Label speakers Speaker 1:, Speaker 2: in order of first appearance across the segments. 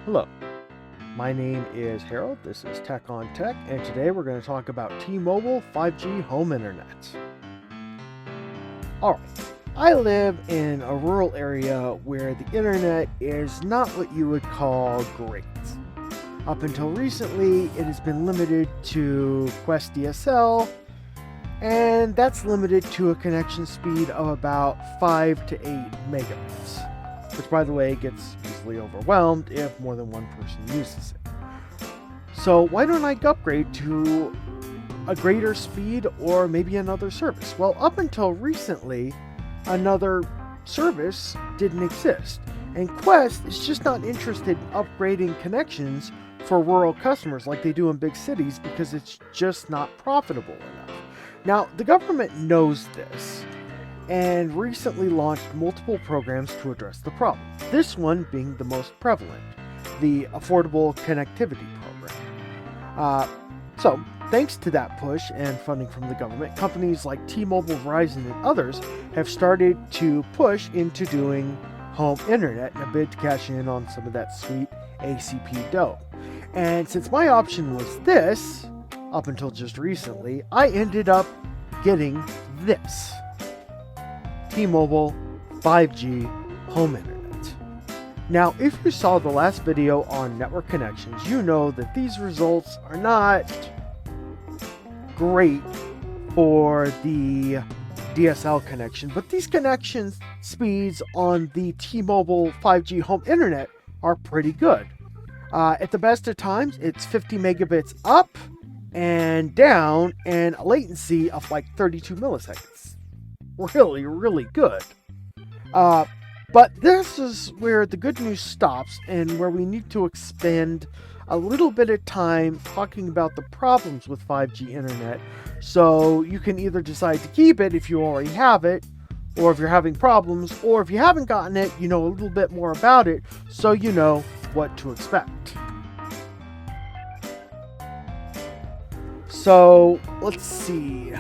Speaker 1: Hello, my name is Harold. This is TechonTech, and today we're going to talk about T-Mobile 5G home internet. Alright, I live in a rural area where the internet is not what you would call great. Up until recently, it has been limited to Quest DSL, and that's limited to a connection speed of about 5 to 8 megabits. Which, by the way, gets easily overwhelmed if more than one person uses it. So why don't I upgrade to a greater speed or maybe another service? Well, up until recently, another service didn't exist. And Quest is just not interested in upgrading connections for rural customers like they do in big cities because it's just not profitable enough. Now, the government knows this and recently launched multiple programs to address the problem. This one being the most prevalent, the Affordable Connectivity Program. So, thanks to that push and funding from the government, companies like T-Mobile, Verizon, and others have started to push into doing home internet in a bid to cash in on some of that sweet ACP dough. And since my option was this, up until just recently, I ended up getting this. T-Mobile 5G home internet. Now, if you saw the last video on network connections, you know that these results are not great for the DSL connection, but these connection speeds on the T-Mobile 5G home internet are pretty good. At the best of times, it's 50 megabits up and down and a latency of like 32 milliseconds. Really good. But this is where the good news stops and where we need to expend a little bit of time talking about the problems with 5G internet, so you can either decide to keep it if you already have it, or if you're having problems, or if you haven't gotten it, you know a little bit more about it so you know what to expect. So let's see.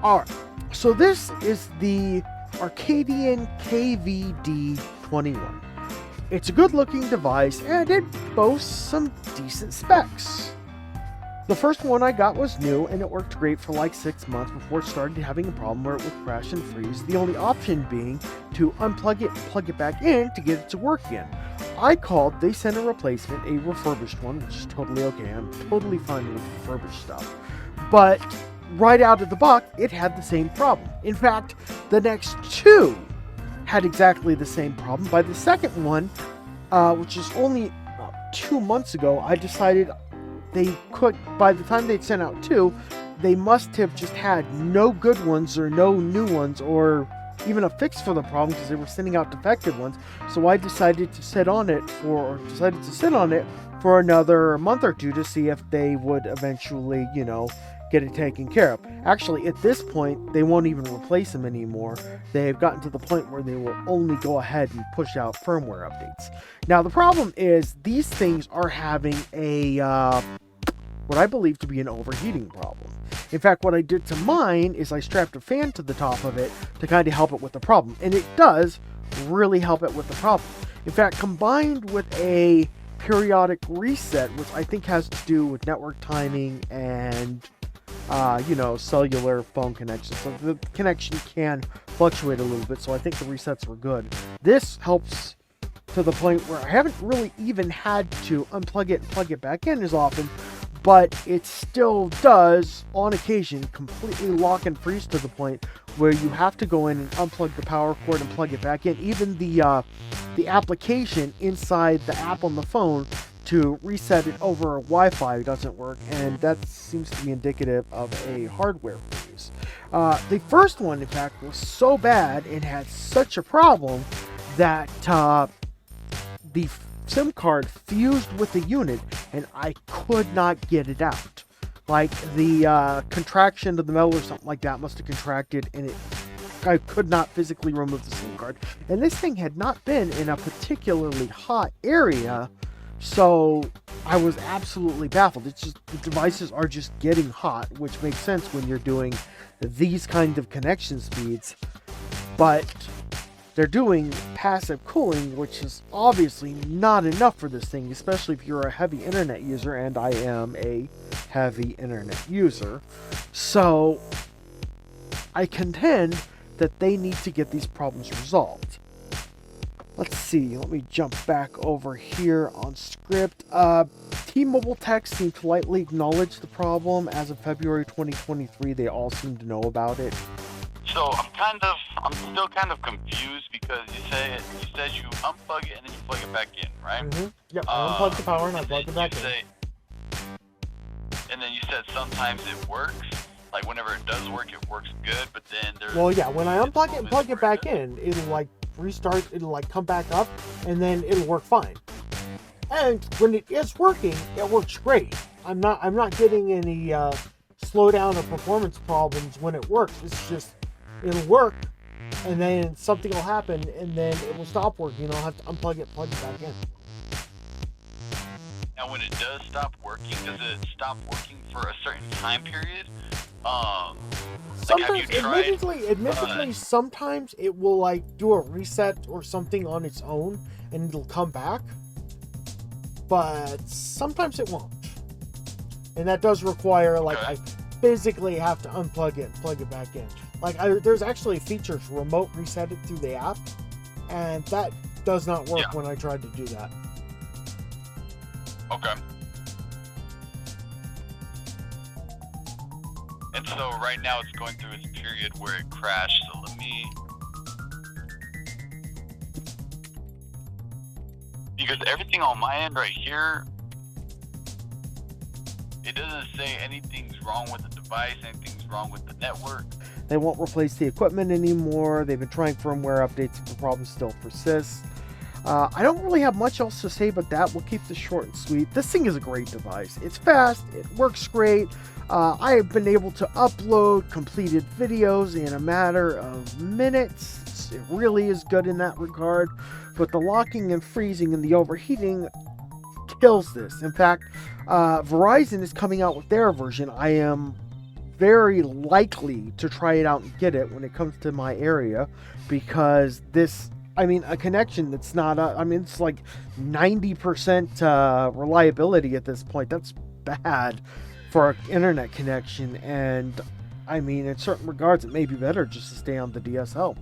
Speaker 1: Alright, so this is the Arcadian KVD21. It's a good looking device and it boasts some decent specs. The first one I got was new and it worked great for like 6 months before it started having a problem where it would crash and freeze, the only option being to unplug it and plug it back in to get it to work again. I called, they sent a replacement, a refurbished one, which is totally okay. I'm totally fine with refurbished stuff. But right out of the box, it had the same problem. In fact, the next two had exactly the same problem. By the second one, which is only about 2 months ago, I decided they could, by the time they'd sent out two, they must have just had no good ones or no new ones or even a fix for the problem because they were sending out defective ones. So I decided to sit on it for another month or two to see if they would eventually, get it taken care of. Actually, at this point, they won't even replace them anymore. They've gotten to the point where they will only go ahead and push out firmware updates. Now, the problem is these things are having a what I believe to be an overheating problem. In fact, what I did to mine is I strapped a fan to the top of it to kind of help it with the problem. And it does really help it with the problem. In fact, combined with a periodic reset, which I think has to do with network timing and cellular phone connections. So the connection can fluctuate a little bit, so I think the resets were good. This helps to the point where I haven't really even had to unplug it and plug it back in as often, but it still does, on occasion, completely lock and freeze to the point where you have to go in and unplug the power cord and plug it back in. Even the application inside the app on the phone to reset it over Wi-Fi doesn't work, and that seems to be indicative of a hardware freeze. The first one, in fact, was so bad and had such a problem that the SIM card fused with the unit and I could not get it out. Like the contraction of the metal or something like that must have contracted and I could not physically remove the SIM card. And this thing had not been in a particularly hot area, so I was absolutely baffled. It's just the devices are just getting hot, which makes sense when you're doing these kind of connection speeds. But they're doing passive cooling, which is obviously not enough for this thing, especially if you're a heavy internet user, and I am a heavy internet user. So I contend that they need to get these problems resolved. Let's see, let me jump back over here on script. T-Mobile Tech seemed to lightly acknowledge the problem. As of February 2023, they all seem to know about it.
Speaker 2: So I'm still kind of confused because you said you unplug it and then you plug it back in, right?
Speaker 1: Mm-hmm. Yep, I unplug the power and I plug it back in.
Speaker 2: And then you said sometimes it works. Like whenever it does work, it works good. But then there's
Speaker 1: when I unplug it and plug it back in, it'll like restart. It'll like come back up, and then it'll work fine. And when it is working, it works great. I'm not getting any slowdown or performance problems when it works. It's just it'll work, and then something will happen, and then it will stop working. I'll have to unplug it, plug it back in.
Speaker 2: Now, when it does stop working, does it stop working for a certain time period?
Speaker 1: Sometimes, admittedly, sometimes it will like do a reset or something on its own, and it'll come back. But sometimes it won't, and that does require I physically have to unplug it, plug it back in. There's actually a feature to remote reset it through the app, and that does not work when I tried to do that.
Speaker 2: Okay. And so right now it's going through its period where it crashed. So let me, because everything on my end right here, it doesn't say anything's wrong with the device, anything's wrong with the network.
Speaker 1: They won't replace the equipment anymore. They've been trying firmware updates, but the problem still persists. I don't really have much else to say but that. We'll keep this short and sweet. This thing is a great device. It's fast. It works great. I have been able to upload completed videos in a matter of minutes. It really is good in that regard. But the locking and freezing and the overheating kills this. In fact, Verizon is coming out with their version. I am very likely to try it out and get it when it comes to my area, because a connection that's not, it's like 90% reliability at this point. That's bad for an internet connection. And in certain regards, it may be better just to stay on the DSL.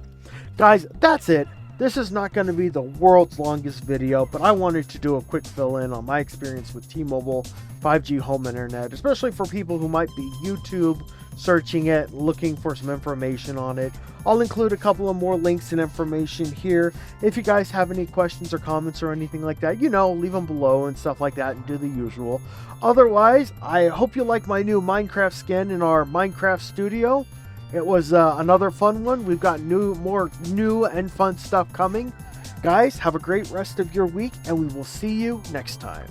Speaker 1: Guys, that's it. This is not going to be the world's longest video, but I wanted to do a quick fill-in on my experience with T-Mobile 5G home internet, especially for people who might be YouTube searching it, looking for some information on it. I'll include a couple of more links and information here. If you guys have any questions or comments or anything like that, leave them below and stuff like that, and do the usual. Otherwise, I hope you like my new Minecraft skin in our Minecraft studio. It was another fun one. We've got more new and fun stuff coming. Guys, have a great rest of your week, and we will see you next time.